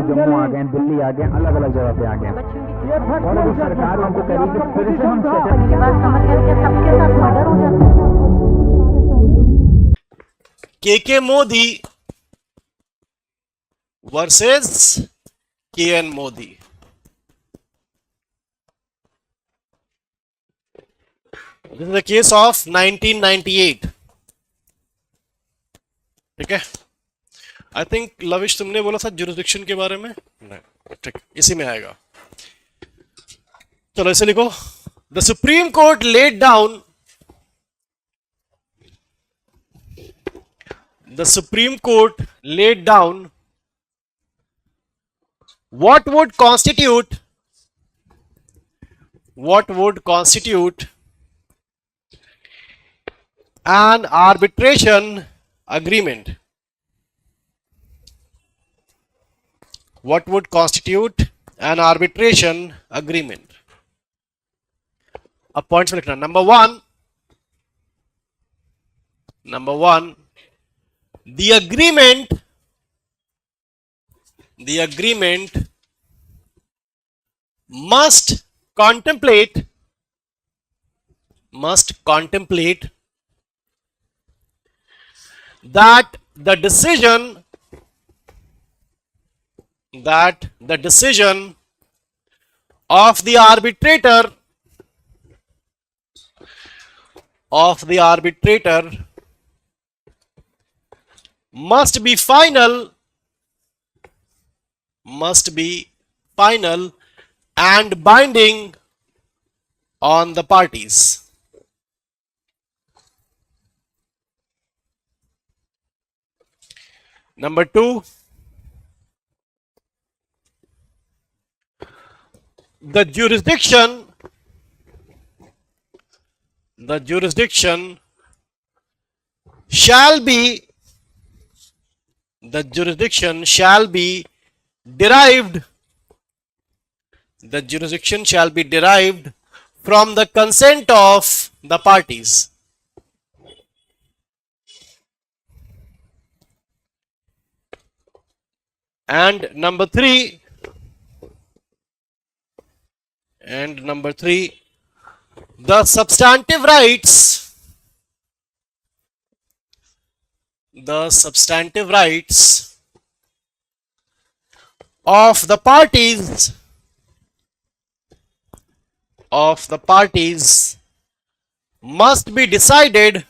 जम्मू आ गए, दिल्ली आ गए, अलग अलग जगह पे आ गए, और अभी सरकार हमको कह रही है कि फिर से हम मेरी बात समझ गए कि सबके साथ मर्डर हो जाता है। K Modi versus KN Modi. This is the case of 1998। ठीक है, आई थिंक लविश तुमने बोला था जुरिस्डिक्शन के बारे में, नहीं ठीक, इसी में आएगा। चलो इसे लिखो। The supreme court laid down the Supreme Court laid down what would constitute an arbitration agreement. What would constitute an arbitration agreement? अब पॉइंट्स में लिखना। Number one, the agreement must contemplate that the decision of the arbitrator must be final and binding on the parties. Number 2, the jurisdiction shall be derived from the consent of the parties. And number 3, the substantive rights of the parties must be decided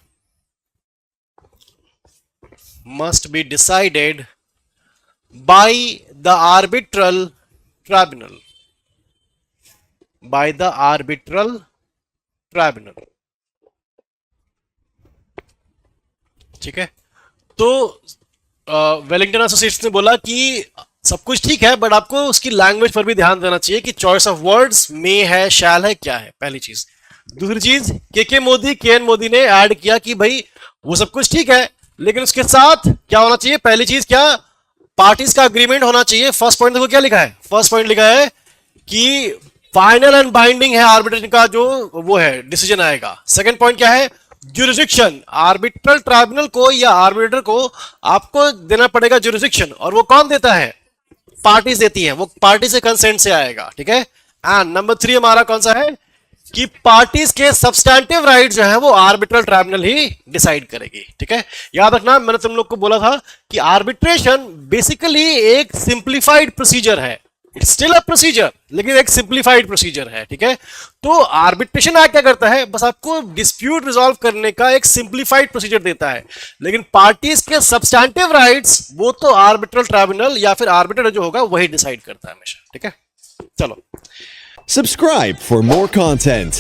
by the arbitral tribunal. ठीक है, तो Wellington associates ने बोला कि सब कुछ ठीक है, बट आपको उसकी लैंग्वेज पर भी ध्यान देना चाहिए कि चॉइस ऑफ वर्ड्स में है, शैल है, क्या है, पहली चीज। दूसरी चीज, केएन मोदी ने ऐड किया कि भाई वो सब कुछ ठीक है, लेकिन उसके साथ क्या होना चाहिए, पहली चीज क्या, पार्टीज का अग्रीमेंट होना चाहिए। फर्स्ट पॉइंट देखो क्या लिखा है, फर्स्ट पॉइंट लिखा है कि फाइनल एंड बाइंडिंग है आर्बिट्रेशन का जो वो है डिसीजन आएगा। सेकंड पॉइंट क्या है, जुरिस्डिक्शन, आर्बिट्रल ट्राइब्यूनल को या आर्बिट्रेटर को आपको देना पड़ेगा जुरिस्डिक्शन, और वो कौन देता है, पार्टीज देती हैं, वो पार्टी से कंसेंट से आएगा। ठीक है, एंड नंबर 3 हमारा कौन सा है कि पार्टीज के सब्सटैंटिव राइट जो है वो आर्बिट्रल ट्राइब्यूनल ही डिसाइड करेगी। ठीक है, याद रखना मैंने तुम लोग को बोला था कि आर्बिट्रेशन बेसिकली एक सिंप्लीफाइड प्रोसीजर है, इट्स स्टिल अ प्रोसीजर लेकिन एक सिंप्लीफाइड प्रोसीजर है। ठीक है, तो आर्बिट्रेशन एक्ट क्या करता है, बस आपको डिस्प्यूट रिजॉल्व करने का एक सिंप्लीफाइड प्रोसीजर देता है, लेकिन पार्टीज के सब्सटैंटिव राइट्स वो तो आर्बिट्रल ट्राइब्यूनल या फिर आर्बिट्रेटर जो होगा वही डिसाइड करता है हमेशा। ठीक है, चलो। Subscribe for more content.